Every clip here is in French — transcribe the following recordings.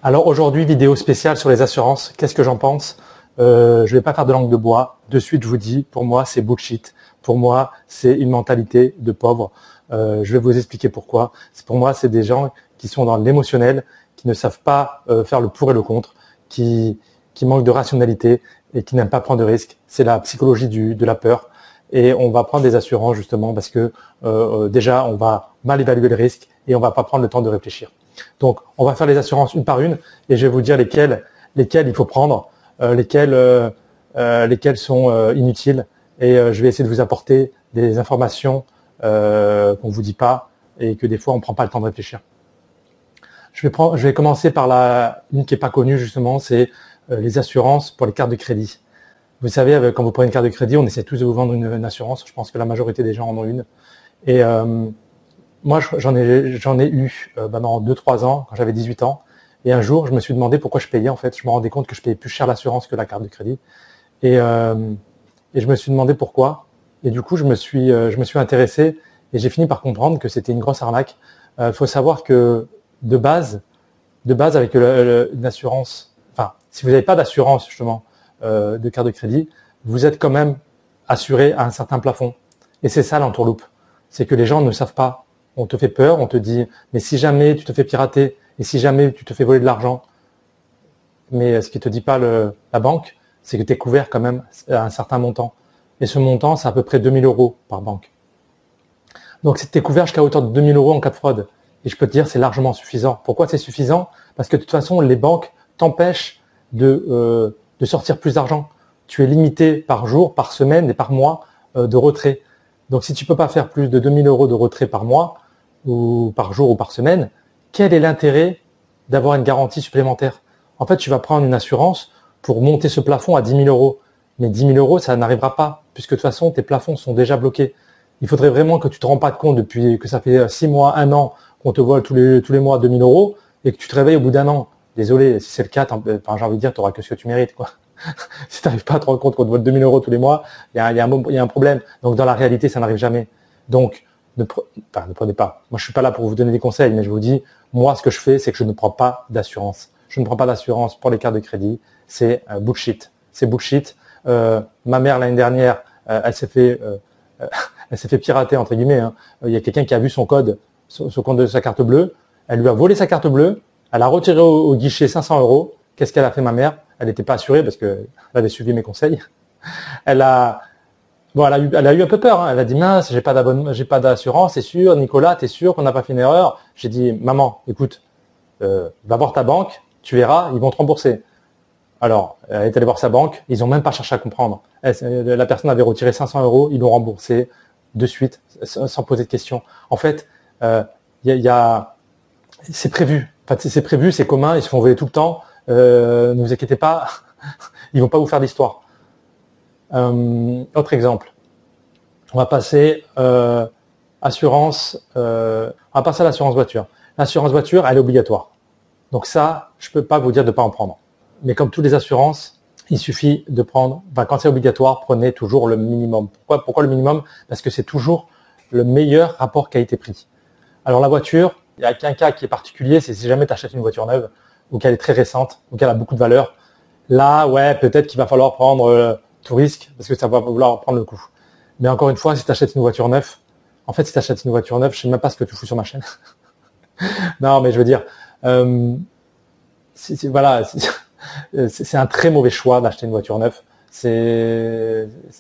Alors aujourd'hui, vidéo spéciale sur les assurances. Qu'est-ce que j'en pense? Je vais pas faire de langue de bois. De suite, je vous dis, pour moi, c'est bullshit. Pour moi, c'est une mentalité de pauvre. Je vais vous expliquer pourquoi. Pour moi, c'est des gens qui sont dans l'émotionnel, qui ne savent pas faire le pour et le contre, qui manquent de rationalité et qui n'aiment pas prendre de risques. C'est la psychologie de la peur. Et on va prendre des assurances justement parce que déjà, on va mal évaluer le risque et on va pas prendre le temps de réfléchir. Donc, on va faire les assurances une par une et je vais vous dire lesquelles il faut prendre, lesquelles sont inutiles et je vais essayer de vous apporter des informations qu'on vous dit pas et que des fois on prend pas le temps de réfléchir. Je vais commencer par une qui est pas connue justement, c'est les assurances pour les cartes de crédit. Vous savez, quand vous prenez une carte de crédit, on essaie tous de vous vendre une assurance. Je pense que la majorité des gens en ont une. Et moi, j'en ai eu pendant 2-3 ans, quand j'avais 18 ans. Et un jour, je me suis demandé pourquoi je payais. En fait, je me rendais compte que je payais plus cher l'assurance que la carte de crédit. Et je me suis demandé pourquoi. Et du coup, je me suis intéressé et j'ai fini par comprendre que c'était une grosse arnaque. Faut savoir que de base avec une assurance, enfin, si vous n'avez pas d'assurance justement de carte de crédit, vous êtes quand même assuré à un certain plafond. Et c'est ça l'entourloupe. C'est que les gens ne savent pas. On te fait peur, on te dit, mais si jamais tu te fais pirater, et si jamais tu te fais voler de l'argent, mais ce qui te dit pas la banque, c'est que tu es couvert quand même à un certain montant. Et ce montant, c'est à peu près 2000 € par banque. Donc si tu es couvert jusqu'à hauteur de 2000 € en cas de fraude, et je peux te dire, c'est largement suffisant. Pourquoi c'est suffisant? Parce que de toute façon, les banques t'empêchent de sortir plus d'argent. Tu es limité par jour, par semaine et par mois de retrait. Donc si tu peux pas faire plus de 2000 € de retrait par mois, ou par jour ou par semaine, quel est l'intérêt d'avoir une garantie supplémentaire? En fait, tu vas prendre une assurance pour monter ce plafond à 10 000 €. Mais 10 000 €, ça n'arrivera pas, puisque de toute façon, tes plafonds sont déjà bloqués. Il faudrait vraiment que tu te rends pas compte depuis que ça fait 6 mois, 1 an, qu'on te vole tous les mois 2000 € et que tu te réveilles au bout d'1 an. Désolé, si c'est le cas, j'ai envie de dire, tu auras que ce que tu mérites, quoi. Si tu n'arrives pas à te rendre compte qu'on te vole 2000 € tous les mois, il y a un problème. Donc, dans la réalité, ça n'arrive jamais. Donc, ne prenez pas. Moi, je suis pas là pour vous donner des conseils, mais je vous dis, moi, ce que je fais, c'est que je ne prends pas d'assurance. Je ne prends pas d'assurance pour les cartes de crédit. C'est bullshit. C'est bullshit. Ma mère, l'année dernière, elle s'est fait pirater, entre guillemets. Hein. Il y a quelqu'un qui a vu son code, son compte de sa carte bleue. Elle lui a volé sa carte bleue. Elle a retiré au guichet 500 €. Qu'est-ce qu'elle a fait, ma mère? Elle n'était pas assurée parce qu'elle avait suivi mes conseils. Elle a eu un peu peur. Hein. Elle a dit, mince, j'ai pas d'assurance, c'est sûr. Nicolas, t'es sûr qu'on n'a pas fait une erreur? J'ai dit, maman, écoute, va voir ta banque, tu verras, ils vont te rembourser. Alors, elle est allée voir sa banque, ils n'ont même pas cherché à comprendre. La personne avait retiré 500 €, ils l'ont remboursé de suite, sans poser de questions. En fait, c'est prévu. Enfin, c'est prévu, c'est commun, ils se font voler tout le temps. Ne vous inquiétez pas, ils vont pas vous faire d'histoire. Autre exemple. On va passer assurance. On va passer à l'assurance voiture. L'assurance voiture, elle est obligatoire. Donc ça, je peux pas vous dire de pas en prendre. Mais comme toutes les assurances, il suffit de prendre. Enfin, quand c'est obligatoire, prenez toujours le minimum. Pourquoi le minimum? Parce que c'est toujours le meilleur rapport qualité-prix. Alors la voiture, il y a qu'un cas qui est particulier, c'est si jamais tu achètes une voiture neuve ou qu'elle est très récente ou qu'elle a beaucoup de valeur. Là, ouais, peut-être qu'il va falloir prendre tout risque parce que ça va vouloir prendre le coup. Mais encore une fois, si tu achètes une voiture neuve, je sais même pas ce que tu fous sur ma chaîne. Non, mais je veux dire, c'est un très mauvais choix d'acheter une voiture neuve.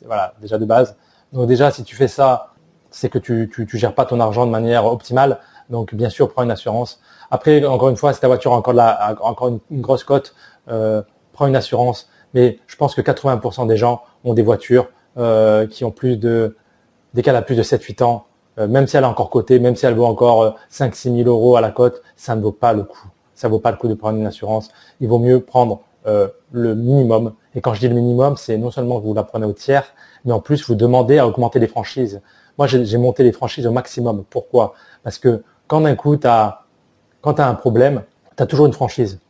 Voilà, déjà de base. Donc déjà, si tu fais ça, c'est que tu gères pas ton argent de manière optimale. Donc bien sûr, prends une assurance. Après, encore une fois, si ta voiture a encore une grosse cote, prends une assurance. Mais je pense que 80% des gens ont des voitures qui ont dès qu'elle a plus de 7-8 ans, même si elle est encore cotée, même si elle vaut encore 5-6 000 € à la cote, ça ne vaut pas le coup. Ça vaut pas le coup de prendre une assurance. Il vaut mieux prendre le minimum. Et quand je dis le minimum, c'est non seulement que vous la prenez au tiers, mais en plus vous demandez à augmenter les franchises. Moi, j'ai monté les franchises au maximum. Pourquoi? Parce que quand d'un coup, quand tu as un problème, tu as toujours une franchise.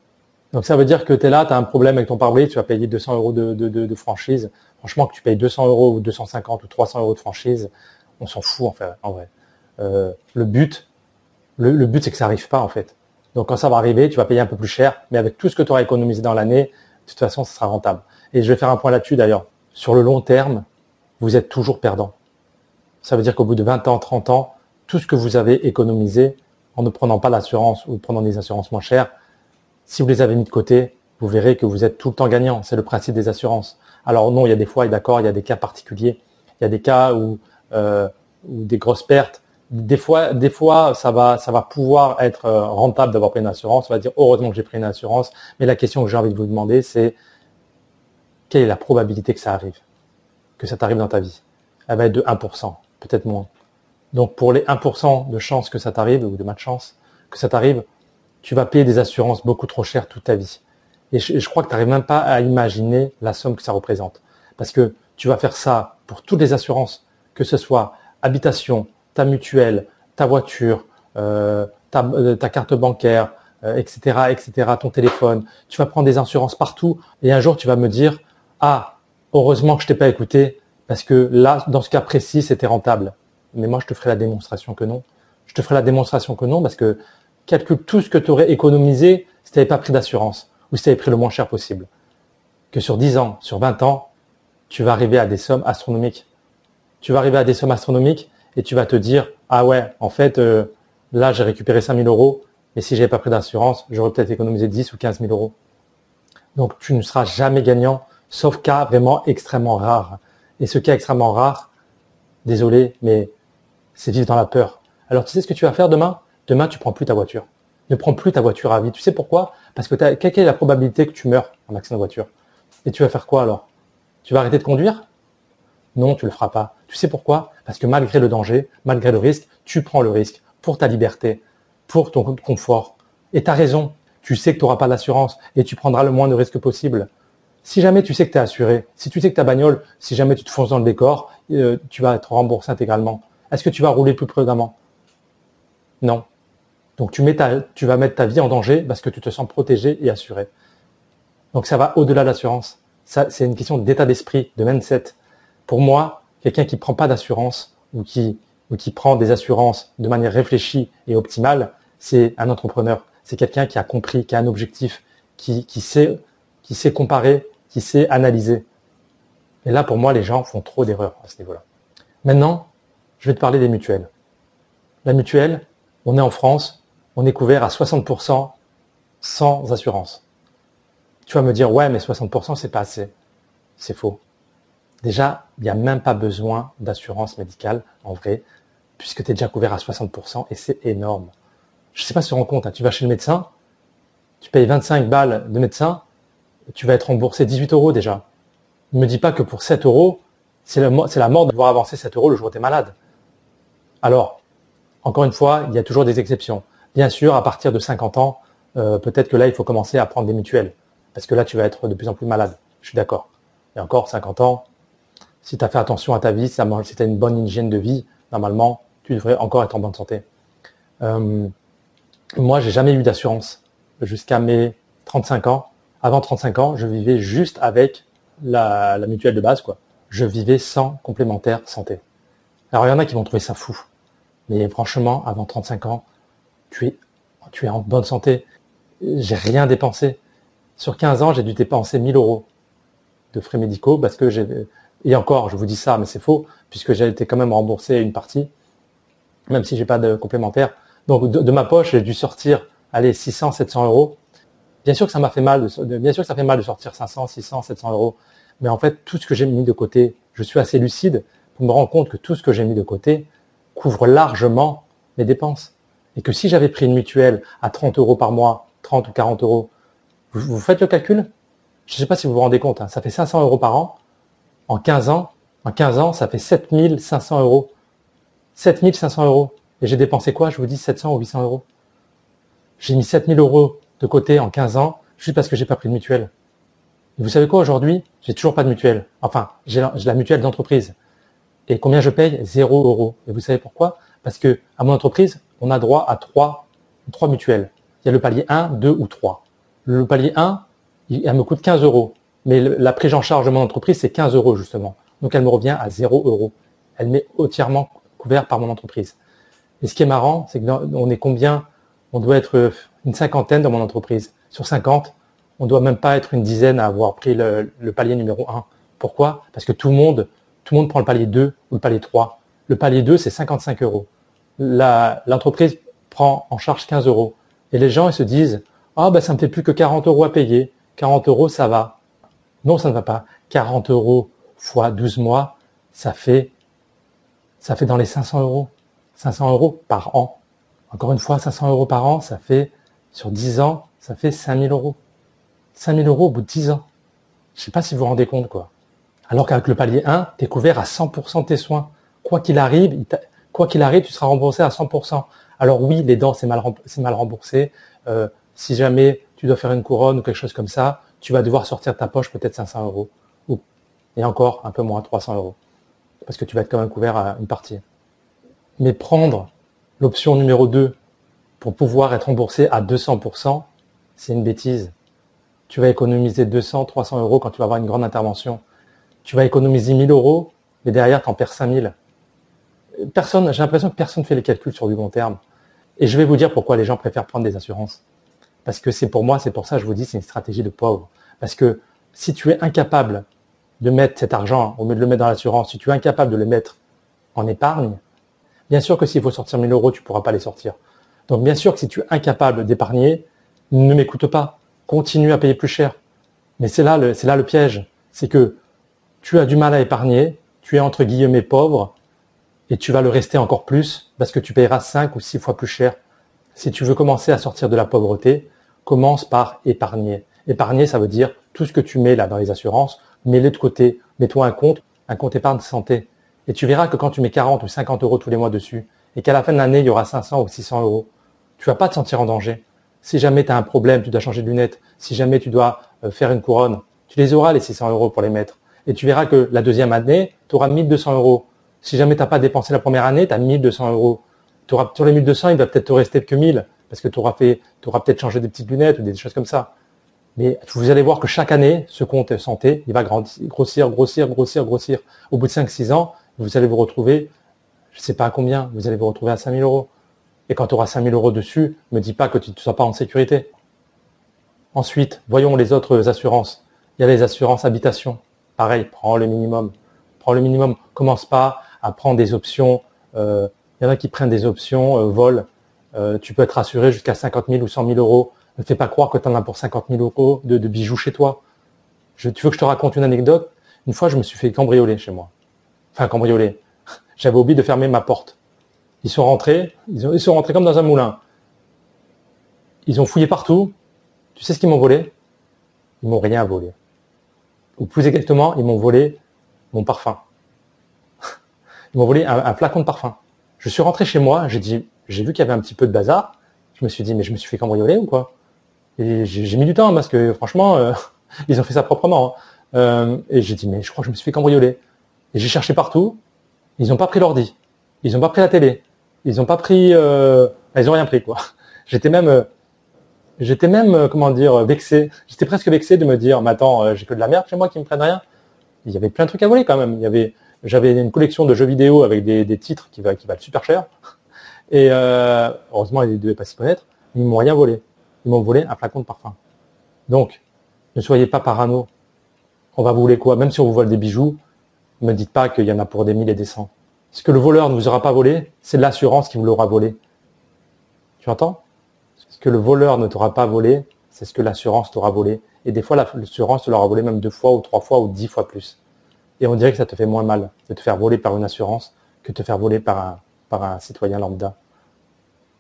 Donc ça veut dire que tu es là, tu as un problème avec ton pare-brise, tu vas payer 200 € de franchise. Franchement, que tu payes 200 € ou 250 ou 300 € de franchise, on s'en fout en vrai. Le but, c'est que ça arrive pas en fait. Donc quand ça va arriver, tu vas payer un peu plus cher, mais avec tout ce que tu auras économisé dans l'année, de toute façon, ça sera rentable. Et je vais faire un point là-dessus d'ailleurs. Sur le long terme, vous êtes toujours perdant. Ça veut dire qu'au bout de 20 ans, 30 ans, tout ce que vous avez économisé en ne prenant pas l'assurance ou en prenant des assurances moins chères, si vous les avez mis de côté, vous verrez que vous êtes tout le temps gagnant. C'est le principe des assurances. Alors non, il y a des fois, et d'accord, il y a des cas particuliers. Il y a des cas où des grosses pertes. Des fois, ça va pouvoir être rentable d'avoir pris une assurance. On va dire heureusement que j'ai pris une assurance. Mais la question que j'ai envie de vous demander, c'est quelle est la probabilité que ça arrive, que ça t'arrive dans ta vie? Elle va être de 1%, peut-être moins. Donc pour les 1% de chance que ça t'arrive, ou de malchance que ça t'arrive, tu vas payer des assurances beaucoup trop chères toute ta vie. Et je crois que tu n'arrives même pas à imaginer la somme que ça représente. Parce que tu vas faire ça pour toutes les assurances, que ce soit habitation, ta mutuelle, ta voiture, ta carte bancaire, etc., ton téléphone. Tu vas prendre des assurances partout et un jour tu vas me dire « Ah, heureusement que je t'ai pas écouté parce que là, dans ce cas précis, c'était rentable. » Mais moi, je te ferai la démonstration que non. Je te ferai la démonstration que non parce que calcule tout ce que tu aurais économisé si tu n'avais pas pris d'assurance ou si tu avais pris le moins cher possible. Que sur 10 ans, sur 20 ans, tu vas arriver à des sommes astronomiques. Tu vas arriver à des sommes astronomiques et tu vas te dire « Ah ouais, en fait, là, j'ai récupéré 5 000 euros, mais si j'avais pas pris d'assurance, j'aurais peut-être économisé 10 ou 15 000 euros. » Donc, tu ne seras jamais gagnant, sauf cas vraiment extrêmement rare. Et ce cas extrêmement rare, désolé, mais c'est vivre dans la peur. Alors, tu sais ce que tu vas faire demain? Demain, tu prends plus ta voiture. Ne prends plus ta voiture à vie. Tu sais pourquoi? Parce que quelle est la probabilité que tu meurs en accident de voiture? Et tu vas faire quoi alors? Tu vas arrêter de conduire? Non, tu le feras pas. Tu sais pourquoi? Parce que malgré le danger, malgré le risque, tu prends le risque pour ta liberté, pour ton confort. Et tu as raison. Tu sais que tu n'auras pas d'assurance et tu prendras le moins de risques possible. Si jamais tu sais que tu es assuré, si tu sais que ta bagnole, si jamais tu te fonces dans le décor, tu vas être remboursé intégralement. Est-ce que tu vas rouler plus prudemment? Non. Donc tu vas mettre ta vie en danger parce que tu te sens protégé et assuré. Donc ça va au-delà de l'assurance. Ça, c'est une question d'état d'esprit, de mindset. Pour moi, quelqu'un qui ne prend pas d'assurance ou qui prend des assurances de manière réfléchie et optimale, c'est un entrepreneur. C'est quelqu'un qui a compris, qui a un objectif, qui sait comparer, qui sait analyser. Et là, pour moi, les gens font trop d'erreurs à ce niveau-là. Maintenant, je vais te parler des mutuelles. La mutuelle, on est en France, on est couvert à 60% sans assurance. Tu vas me dire, ouais, mais 60%, c'est pas assez. C'est faux. Déjà, il n'y a même pas besoin d'assurance médicale, en vrai, puisque tu es déjà couvert à 60% et c'est énorme. Je ne sais pas si tu te rends compte, hein, tu vas chez le médecin, tu payes 25 balles de médecin, tu vas être remboursé 18 euros déjà. Ne me dis pas que pour 7 euros, c'est la mort de devoir avancer 7 euros le jour où tu es malade. Alors, encore une fois, il y a toujours des exceptions. Bien sûr, à partir de 50 ans, peut-être que là, il faut commencer à prendre des mutuelles. Parce que là, tu vas être de plus en plus malade. Je suis d'accord. Et encore, 50 ans, si tu as fait attention à ta vie, si tu as une bonne hygiène de vie, normalement, tu devrais encore être en bonne santé. Moi, j'ai jamais eu d'assurance jusqu'à mes 35 ans. Avant 35 ans, je vivais juste avec la mutuelle de base, quoi. Je vivais sans complémentaire santé. Alors, il y en a qui vont trouver ça fou. Mais franchement, avant 35 ans, tu es en bonne santé. J'ai rien dépensé. Sur 15 ans, j'ai dû dépenser 1 000 euros de frais médicaux parce que et encore, je vous dis ça, mais c'est faux, puisque j'ai été quand même remboursé une partie, même si j'ai pas de complémentaire. Donc, de ma poche, j'ai dû sortir, 600, 700 euros. Bien sûr que ça m'a fait mal, bien sûr que ça fait mal de sortir 500, 600, 700 euros. Mais en fait, tout ce que j'ai mis de côté, je suis assez lucide pour me rendre compte que tout ce que j'ai mis de côté couvre largement mes dépenses. Et que si j'avais pris une mutuelle à 30 euros par mois, 30 ou 40 euros, vous faites le calcul? Je ne sais pas si vous vous rendez compte, hein, ça fait 500 euros par an. En 15 ans, ça fait 7 500 euros. 7 500 euros. Et j'ai dépensé quoi? Je vous dis 700 ou 800 euros. J'ai mis 7 000 euros de côté en 15 ans, juste parce que j'ai pas pris de mutuelle. Et vous savez quoi, aujourd'hui? J'ai toujours pas de mutuelle. Enfin, j'ai la mutuelle d'entreprise. Et combien je paye? 0 euros. Et vous savez pourquoi? Parce que à mon entreprise, on a droit à trois mutuelles. Il y a le palier 1, 2 ou 3. Le palier 1, elle me coûte 15 euros. Mais la prise en charge de mon entreprise, c'est 15 euros justement. Donc elle me revient à 0 euros. Elle m'est entièrement couverte par mon entreprise. Et ce qui est marrant, c'est qu'on est combien? On doit être une cinquantaine dans mon entreprise. Sur 50, on ne doit même pas être une dizaine à avoir pris le palier numéro 1. Pourquoi? Parce que tout le monde prend le palier 2 ou le palier 3. Le palier 2, c'est 55 euros. L'entreprise prend en charge 15 euros. Et les gens, ils se disent, ah ben ça me fait plus que 40 euros à payer. 40 euros, ça va. Non, ça ne va pas. 40 euros fois 12 mois, ça fait dans les 500 euros. 500 euros par an. Encore une fois, 500 euros par an, ça fait, sur 10 ans, ça fait 5000 euros. 5000 euros au bout de 10 ans. Je ne sais pas si vous vous rendez compte, quoi. Alors qu'avec le palier 1, tu es couvert à 100% de tes soins. Quoi qu'il arrive, tu seras remboursé à 100%. Alors oui, les dents, c'est mal remboursé. Si jamais tu dois faire une couronne ou quelque chose comme ça, tu vas devoir sortir de ta poche peut-être 500 euros. Et encore un peu moins, 300 euros. Parce que tu vas être quand même couvert à une partie. Mais prendre l'option numéro 2 pour pouvoir être remboursé à 200%, c'est une bêtise. Tu vas économiser 200, 300 euros quand tu vas avoir une grande intervention. Tu vas économiser 1000 euros, mais derrière, tu en perds 5000. J'ai l'impression que personne ne fait les calculs sur du long terme. Et je vais vous dire pourquoi les gens préfèrent prendre des assurances. Parce que c'est pour ça que je vous dis, c'est une stratégie de pauvre. Parce que si tu es incapable de mettre cet argent, au lieu de le mettre dans l'assurance, si tu es incapable de le mettre en épargne, bien sûr que s'il faut sortir 1000 euros, tu ne pourras pas les sortir. Donc bien sûr que si tu es incapable d'épargner, ne m'écoute pas. Continue à payer plus cher. Mais c'est là le piège. C'est que tu as du mal à épargner, tu es entre guillemets pauvre, et tu vas le rester encore plus parce que tu payeras 5 ou 6 fois plus cher. Si tu veux commencer à sortir de la pauvreté, commence par épargner. Épargner, ça veut dire tout ce que tu mets là dans les assurances, mets-le de côté. Mets-toi un compte épargne santé. Et tu verras que quand tu mets 40 ou 50 euros tous les mois dessus, et qu'à la fin de l'année, il y aura 500 ou 600 euros, tu vas pas te sentir en danger. Si jamais tu as un problème, tu dois changer de lunettes, si jamais tu dois faire une couronne, tu les auras les 600 euros pour les mettre. Et tu verras que la deuxième année, tu auras 1200 euros. Si jamais tu n'as pas dépensé la première année, tu as 1200 euros. Sur les 1200, il va peut-être te rester que 1000, parce que tu auras peut-être changé des petites lunettes ou des choses comme ça. Mais vous allez voir que chaque année, ce compte santé, il va grossir. Au bout de 5-6 ans, vous allez vous retrouver, je ne sais pas à combien, vous allez vous retrouver à 5000 euros. Et quand tu auras 5000 euros dessus, ne me dis pas que tu ne sois pas en sécurité. Ensuite, voyons les autres assurances. Il y a les assurances habitation. Pareil, prends le minimum. Prends le minimum. Commence pas à prendre des options. Il y en a qui prennent des options vol. Tu peux être assuré jusqu'à 50 000 ou 100 000 euros. Ne fais pas croire que tu en as pour 50 000 euros de bijoux chez toi. Tu veux que je te raconte une anecdote? Une fois, je me suis fait cambrioler chez moi. Enfin, cambrioler. J'avais oublié de fermer ma porte. Ils sont rentrés comme dans un moulin. Ils ont fouillé partout. Tu sais ce qu'ils m'ont volé? Ils m'ont rien volé. Ou plus exactement, ils m'ont volé mon parfum. Ils m'ont volé un flacon de parfum. Je suis rentré chez moi, j'ai vu qu'il y avait un petit peu de bazar. Je me suis dit, mais je me suis fait cambrioler ou quoi? Et j'ai mis du temps parce que franchement, ils ont fait ça proprement. Et j'ai dit, mais je crois que je me suis fait cambrioler. Et j'ai cherché partout. Ils n'ont pas pris l'ordi. Ils n'ont pas pris la télé. Ils n'ont pas pris... ils n'ont rien pris, quoi. J'étais même, comment dire, vexé. J'étais presque vexé de me dire, mais attends, j'ai que de la merde chez moi qui me prennent rien. Il y avait plein de trucs à voler quand même. J'avais une collection de jeux vidéo avec des titres qui valent super cher. Et heureusement, ils ne devaient pas s'y connaître. Ils m'ont rien volé. Ils m'ont volé un flacon de parfum. Donc, ne soyez pas parano. On va vous voler quoi? Même si on vous vole des bijoux, ne me dites pas qu'il y en a pour des 1000 et des cents. Ce que le voleur ne vous aura pas volé, c'est l'assurance qui vous l'aura volé. Tu entends? Ce que le voleur ne t'aura pas volé, c'est ce que l'assurance t'aura volé. Et des fois, l'assurance te l'aura volé même 2 fois ou 3 fois ou 10 fois plus. Et on dirait que ça te fait moins mal de te faire voler par une assurance que de te faire voler par un citoyen lambda.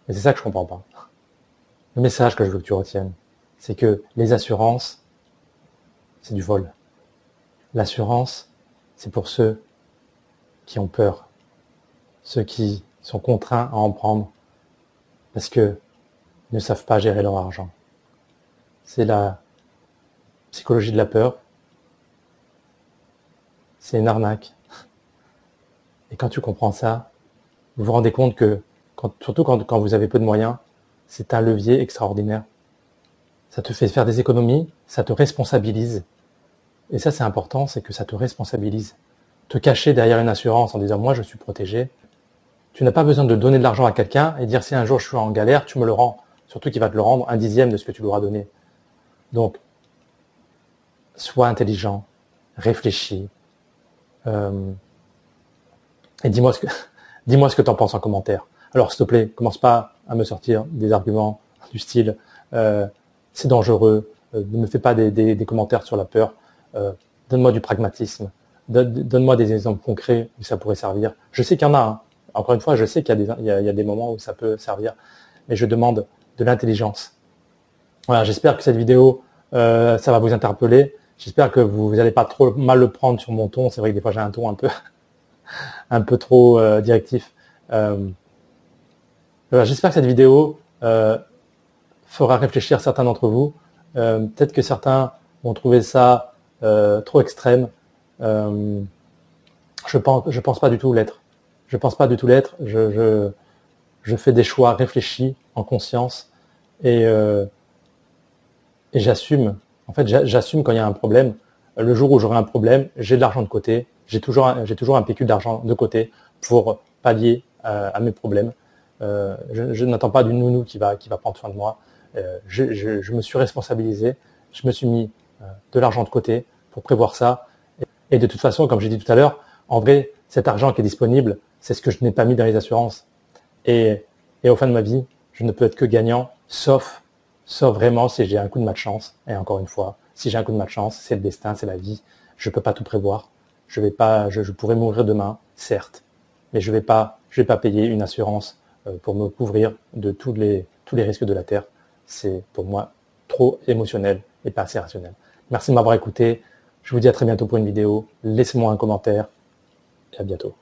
Et c'est ça que je comprends pas. Le message que je veux que tu retiennes, c'est que les assurances, c'est du vol. L'assurance, c'est pour ceux qui ont peur, ceux qui sont contraints à en prendre parce qu'ils ne savent pas gérer leur argent. C'est la psychologie de la peur. C'est une arnaque. Et quand tu comprends ça, vous vous rendez compte que, surtout quand vous avez peu de moyens, c'est un levier extraordinaire. Ça te fait faire des économies, ça te responsabilise. Et ça, c'est important, c'est que ça te responsabilise. Te cacher derrière une assurance en disant « moi, je suis protégé », tu n'as pas besoin de donner de l'argent à quelqu'un et dire « si un jour je suis en galère, tu me le rends ». surtout qu'il va te le rendre un dixième de ce que tu lui auras donné. Donc, sois intelligent, réfléchis, et dis-moi ce que tu en penses en commentaire. Alors, s'il te plaît, commence pas à me sortir des arguments du style c'est dangereux, ne me fais pas des commentaires sur la peur, donne-moi du pragmatisme, donne-moi des exemples concrets où ça pourrait servir. Je sais qu'il y en a, hein. Encore une fois, je sais qu'il y a des moments où ça peut servir, mais je demande de l'intelligence. Voilà, j'espère que cette vidéo, ça va vous interpeller. J'espère que vous n'allez pas trop mal le prendre sur mon ton. C'est vrai que des fois j'ai un ton un peu trop directif. Voilà, j'espère que cette vidéo fera réfléchir certains d'entre vous. Peut-être que certains vont trouver ça trop extrême. Je pense pas du tout l'être. Je pense pas du tout l'être. Je fais des choix réfléchis, en conscience, et j'assume. En fait, j'assume quand il y a un problème. Le jour où j'aurai un problème, j'ai de l'argent de côté. J'ai toujours un pécule d'argent de côté pour pallier à mes problèmes. Je n'attends pas d'une nounou qui va prendre soin de moi. Je me suis responsabilisé. Je me suis mis de l'argent de côté pour prévoir ça. Et de toute façon, comme j'ai dit tout à l'heure, en vrai, cet argent qui est disponible, c'est ce que je n'ai pas mis dans les assurances. Et au fin de ma vie, je ne peux être que gagnant, sauf vraiment si j'ai un coup de malchance. Et encore une fois, si j'ai un coup de malchance, c'est le destin, c'est la vie. Je ne peux pas tout prévoir. Je pourrais mourir demain, certes, mais je vais pas payer une assurance pour me couvrir de tous les risques de la Terre. C'est pour moi trop émotionnel et pas assez rationnel. Merci de m'avoir écouté. Je vous dis à très bientôt pour une vidéo. Laissez-moi un commentaire et à bientôt.